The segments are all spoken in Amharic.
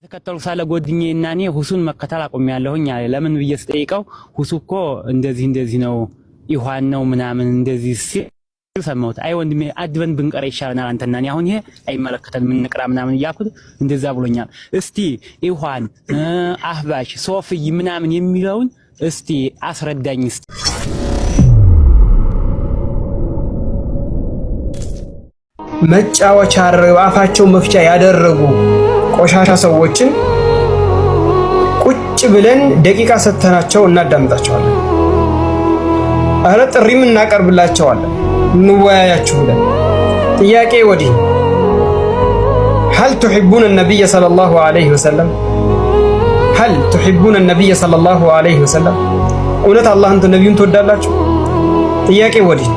ተከተሉ ሳለ ጎድኜና እኔ ሁሱን መከተል አቆሚያለሁኝ አለ። ለምን ብዬ ስጠይቀው ሁሱ እኮ እንደዚህ ነው ይኋን ነው ምናምን እንደዚህ ሲል ሰማሁት። አይ ወንድሜ አድበን ብንቀር ይሻለናል አንተና እኔ አሁን ይሄ አይመለከተን ምን ንቅራ ምናምን እያልኩት እንደዛ ብሎኛል። እስቲ ይኋን አህባሽ ሶፍይ ምናምን የሚለውን እስቲ አስረዳኝ። እስቲ መጫወቻ አፋቸው መፍቻ ያደረጉ ቆሻሻ ሰዎችን ቁጭ ብለን ደቂቃ ሰተናቸው እናዳምጣቸዋለን። አረ ጥሪም እናቀርብላቸዋለን እንወያያችሁ ብለን። ጥያቄ ወዲህ هل تحبون النبي صلى الله عليه وسلم هل تحبون النبي صلى الله عليه وسلم እውነት አላህን ነብዩን ትወዳላችሁ? ጥያቄ ወዲህ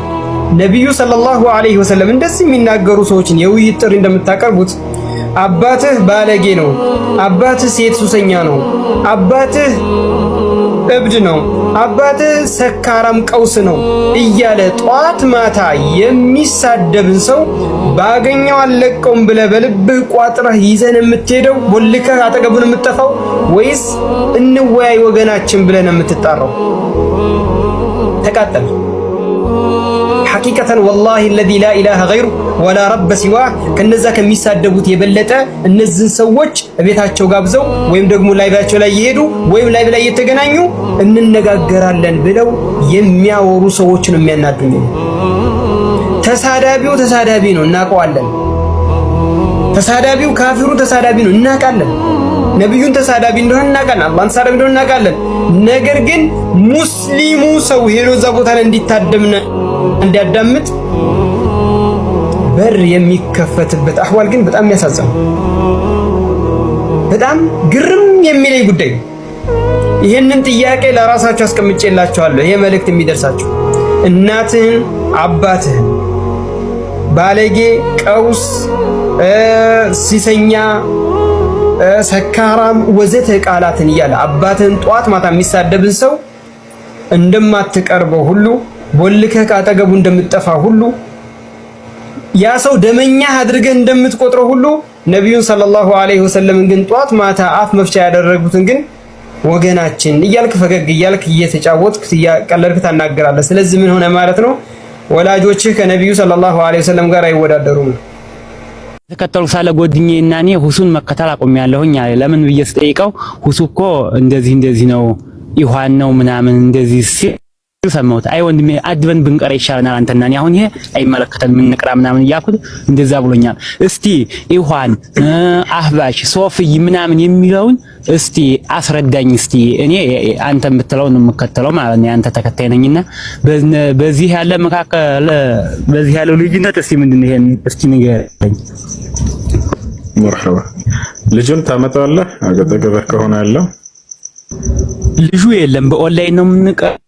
ነብዩ ሰለላሁ ዐለይሂ ወሰለም እንደዚህ የሚናገሩ ሰዎችን የውይይት ጥሪ እንደምታቀርቡት አባትህ ባለጌ ነው፣ አባትህ ሴት ሱሰኛ ነው፣ አባትህ እብድ ነው፣ አባትህ ሰካራም ቀውስ ነው እያለ ጧት ማታ የሚሳደብን ሰው ባገኘው አለቀውም ብለህ በልብህ ቋጥረህ ይዘን የምትሄደው ቦልከህ አጠገቡን የምትጠፋው ወይስ እንወያይ ወገናችን ብለን የምትጣራው? ተቃጠል ሐቂቀተን ወላሂ الذي لا اله غيره ولا رب سواه ከነዛ ከሚሳደቡት የበለጠ እነዚህን ሰዎች ቤታቸው ጋብዘው ወይም ደግሞ ላይቫቸው ላይ ይሄዱ ወይም ላይቭ ላይ የተገናኙ እንነጋገራለን ብለው የሚያወሩ ሰዎችን የሚያናዱኝ። ተሳዳቢው ተሳዳቢ ነው እናውቀዋለን። ተሳዳቢው ካፊሩ ተሳዳቢ ነው እናውቃለን። ነብዩን ተሳዳቢ እንደሆነ እናውቃለን። አላህን ተሳዳቢ እንደሆነ እናውቃለን። ነገር ግን ሙስሊሙ ሰው ሄዶ እዛ ቦታ ላይ እንዲታደምና እንዲያዳምጥ በር የሚከፈትበት አህዋል ግን በጣም የሚያሳዝን በጣም ግርም የሚለኝ ጉዳይ። ይሄንን ጥያቄ ለራሳችሁ አስቀምጬላችኋለሁ። ይሄ መልእክት የሚደርሳችሁ እናትህን አባትህን ባለጌ ቀውስ ሲሰኛ ሰካራም ወዘተ ቃላትን እያለ አባትህን ጧት ማታ የሚሳደብን ሰው እንደማትቀርበው ሁሉ ቦልከህ ካጠገቡ እንደምትጠፋ ሁሉ ያ ሰው ደመኛ አድርገህ እንደምትቆጥረው ሁሉ ነብዩን ሰለላሁ ዐለይሂ ወሰለም ግን ጧት ማታ አፍ መፍቻ ያደረጉትን ግን ወገናችን እያልክ ፈገግ እያልክ እየተጫወትክ እያቀለድክ ታናገራለህ። ስለዚህ ምን ሆነ ማለት ነው? ወላጆችህ ከነብዩ ሰለላሁ ዐለይሂ ወሰለም ጋር አይወዳደሩም። ተከተሉ ሳለ ጎድኜና እኔ ሁሱን መከተል አቆሚያለሁኝ አለ። ለምን ብዬ ስጠይቀው ሁሱ እኮ እንደዚህ ነው ይኋን ነው ምናምን እንደዚህ ሲል ሰማሁት። አይ ወንድሜ አድበን ብንቀር ይሻለናል አንተና እኔ አሁን ይሄ አይመለከተን ምን ንቅራ ምናምን እያልኩት እንደዛ ብሎኛል። እስቲ ይኋን አህባሽ ሶፍይ ምናምን የሚለውን እስቲ አስረዳኝ። እስቲ እኔ አንተ የምትለው ነው የምከተለው ማለት ነው። አንተ ተከታይ ነኝና በዚህ ያለ መካከል በዚህ ያለው ልዩነት እስቲ ምንድነው? ይሄን እስቲ ንገረኝ። መርሐባ ልጁን ታመጣለህ አገጠገበህ ከሆነ ያለው ልጁ የለም በኦንላይን ነው የምንቀራው።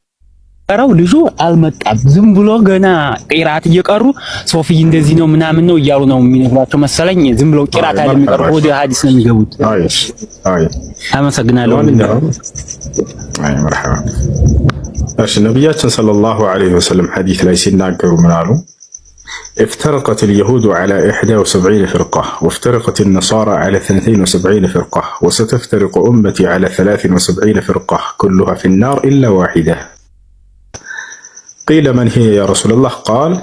ልጁ አልመጣም። ዝም ብሎ ገና ቂራት እየቀሩ ሶፍይ እንደዚህ ነው ምናምን ነው እያሉ ነው የሚነግሯቸው መሰለኝ። ዝም ብሎ ቂራት አይደለም የሚቀርቡ ወደ ሐዲስ ነው የሚገቡት። አይ አመሰግናለሁ። አይ መርሐባ። እሺ ነብያችን ሰለላሁ ዐለይሂ ወሰለም ሐዲስ ላይ ሲናገሩ ምን አሉ? افترقت اليهود على 71 فرقة وافترقت النصارى على 72 فرقة وستفترق أمتي على 73 فرقة كلها في النار إلا واحدة. قيل من هي يا رسول الله؟ قال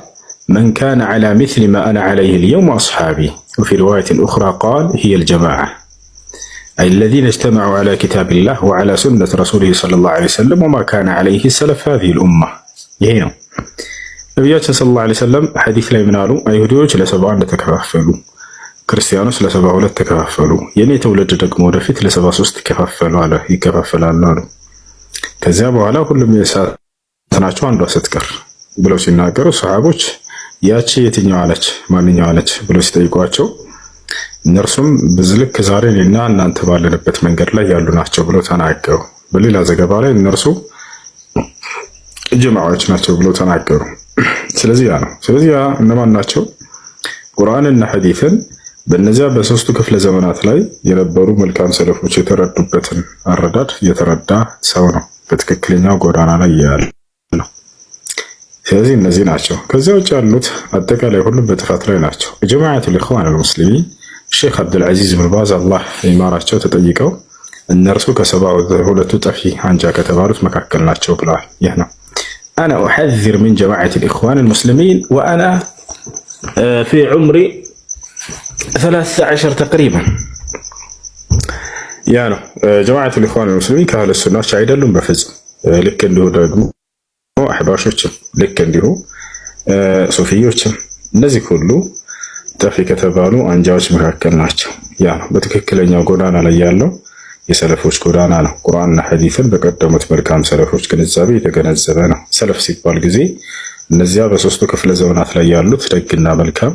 من كان على مثل ما أنا عليه اليوم وأصحابي. وفي رواية أخرى قال هي الجماعة أي الذين اجتمعوا على كتاب الله وعلى سنة رسوله صلى الله عليه وسلم وما كان عليه سلف هذه الأمة. يهينو ነብያችን ሰለላሁ ዐለይሂ ወሰለም ሐዲስ ላይ ምን አሉ? አይሁዶች ለ71 ተከፋፈሉ፣ ክርስቲያኖች ለ72 ተከፋፈሉ፣ የኔ ትውልድ ደግሞ ወደፊት ለ73 ይከፋፈላሉ አሉ። ከዚያ በኋላ ሁሉም የእሳት ናቸው አንዷ ስትቀር ብለው ሲናገሩ ሰሃቦች ያቺ የትኛዋ አለች ማንኛዋ አለች ብለው ሲጠይቋቸው እነርሱም በዝልክ ዛሬ እኔና እናንተ ባለንበት መንገድ ላይ ያሉ ናቸው ብለው ተናገሩ። በሌላ ዘገባ ላይ እነርሱ ጀማዓዎች ናቸው ብለው ተናገሩ። ስለዚህ ያ ነው። ስለዚህ ያ እነማን ናቸው? ቁርአንና ሐዲስን በእነዚያ በሶስቱ ክፍለ ዘመናት ላይ የነበሩ መልካም ሰለፎች የተረዱበትን አረዳድ የተረዳ ሰው ነው በትክክለኛው ጎዳና ላይ ያለ ነው። ስለዚህ እነዚህ ናቸው። ከዚያ ውጭ ያሉት አጠቃላይ ሁሉም በጥፋት ላይ ናቸው። ጀማዓቱል ኢኽዋን አልሙስሊሚን ሼክ አብዱልዓዚዝ ብን ባዝ አላህ ይማራቸው ተጠይቀው እነርሱ ከ72 ጠፊ አንጃ ከተባሉት መካከል ናቸው ብለዋል። ይህ ነው አና ኡሐዚር ሚን ጀማዓት الإخوان المسلمين وأنا في عمري 13 تقريبا ያ ነው ጀማዓት الإخوان المسلمين ከአህለ ሱናዎች አይደሉም በፍጹም። ልክ እንዲሁ ደግሞ አህባሾችም ልክ እንዲሁ ሱፊዮችም እነዚህ ሁሉ ጠፊ ከተባሉ አንጃዎች መካከል ናቸው። ያ ነው በትክክለኛው ጎዳና ላይ ያለው የሰለፎች ጎዳና ነው። ቁርአንና ሐዲስን በቀደሙት መልካም ሰለፎች ግንዛቤ የተገነዘበ ነው። ሰለፍ ሲባል ጊዜ እነዚያ በሶስቱ ክፍለ ዘመናት ላይ ያሉት ደግና መልካም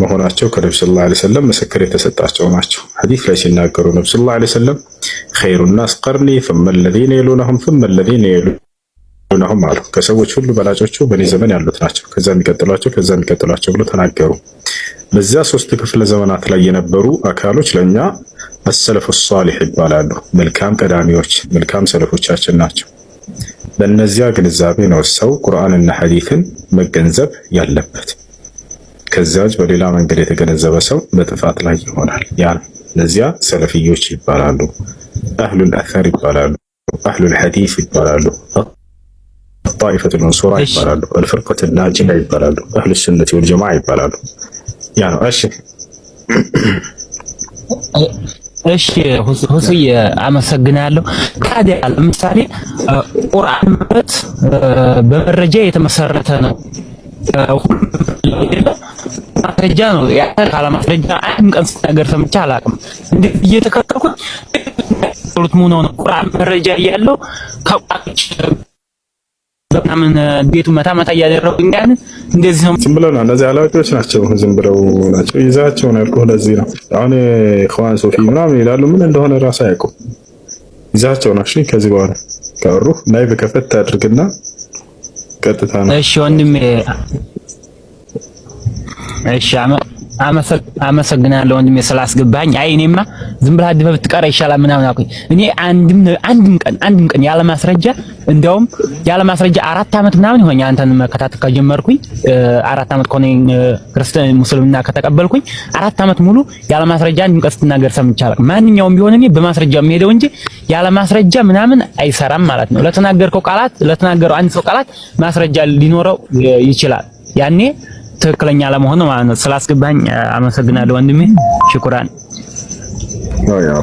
መሆናቸው ከነብዩ ሰለላሁ ዐለይሂ ወሰለም ምስክር የተሰጣቸው ናቸው። ሐዲስ ላይ ሲናገሩ ነብዩ ሰለላሁ ዐለይሂ ወሰለም ኸይሩን ናስ ቀርኒ ثم الذين يلونهم ثم الذين يلونهم አሉ። ከሰዎች ሁሉ በላጮቹ በኔ ዘመን ያሉት ናቸው፣ ከዛ የሚቀጥሏቸው ብሎ ተናገሩ። በዚያ ሶስት ክፍለ ዘመናት ላይ የነበሩ አካሎች ለኛ አሰለፉ ሷሊህ ይባላሉ። መልካም ቀዳሚዎች፣ መልካም ሰለፎቻችን ናቸው። በእነዚያ ግንዛቤ ነው ሰው ቁርአንና ሐዲስን መገንዘብ ያለበት። ከዚያች በሌላ መንገድ የተገነዘበ ሰው በጥፋት ላይ ይሆናል። ያ እነዚያ ሰለፊዮች ይባላሉ፣ አህሉል አثር ይባላሉ፣ አህሉል ሐዲስ ይባላሉ፣ ጣኢፈቱል መንሱራ ይባላሉ፣ አልፍርቀቱን ናጂያ ይባላሉ፣ አህሉስ ሱነቲ ወል ጀማዓ ይባላሉ። ያ ነው። እሺ ሁስዬ አመሰግናለሁ። ታዲያ ለምሳሌ ቁርአን ማለት በመረጃ የተመሰረተ ነው። ማስረጃ ነው። ያ ካለ ማስረጃ አንድም ቀን ነገር ሰምቼ አላውቅም። እንዴት እየተከተልኩት ሙሉ ነው ቁርአን መረጃ ያለው ከቋጭ በጣምን ቤቱ መታ እያደረጉኝ ያን እንደዚህ ነው። ዝም ብለው ነው እነዚህ አላዋቂዎች ናቸው። ዝም ብለው ናቸው ይዛቸው ነው ያልኩህ። ለዚህ ነው አሁን ኢኽዋን ሶፊ ምናምን ይላሉ። ምን እንደሆነ ራሱ አያውቁም። ይዛቸው ነው። እሺ ከዚህ በኋላ ካወሩ ላይቭ ከፈት አድርግና ቀጥታ ነው። እሺ ወንድሜ፣ እሺ አመሰግናለሁ ወንድሜ ስላስገባኝ። አይ እኔማ ዝም ብለህ አድበህ ብትቀር ይሻላል ምናምን አልኩኝ። እኔ አንድም ቀን ያለ ማስረጃ እንደውም ያለ ማስረጃ 4 ዓመት ምናምን ይሆኛል አንተን መከታተል ከጀመርኩኝ 4 ዓመት ከሆነኝ ክርስቲያን ሙስሊምና ከተቀበልኩኝ 4 ዓመት ሙሉ ያለ ማስረጃ አንድም ቀን ስትናገር ሰምቼ አላውቅም። ማንኛውም ቢሆን እኔ በማስረጃ የሚሄደው እንጂ ያለ ማስረጃ ምናምን አይሰራም ማለት ነው። ለተናገረው አንድ ሰው ቃላት ማስረጃ ሊኖረው ይችላል። ያኔ ትክክለኛ ለመሆኑ ማለት ነው። ስላስገባኝ አመሰግናለሁ ወንድሜ። ሽኩራን። አዎ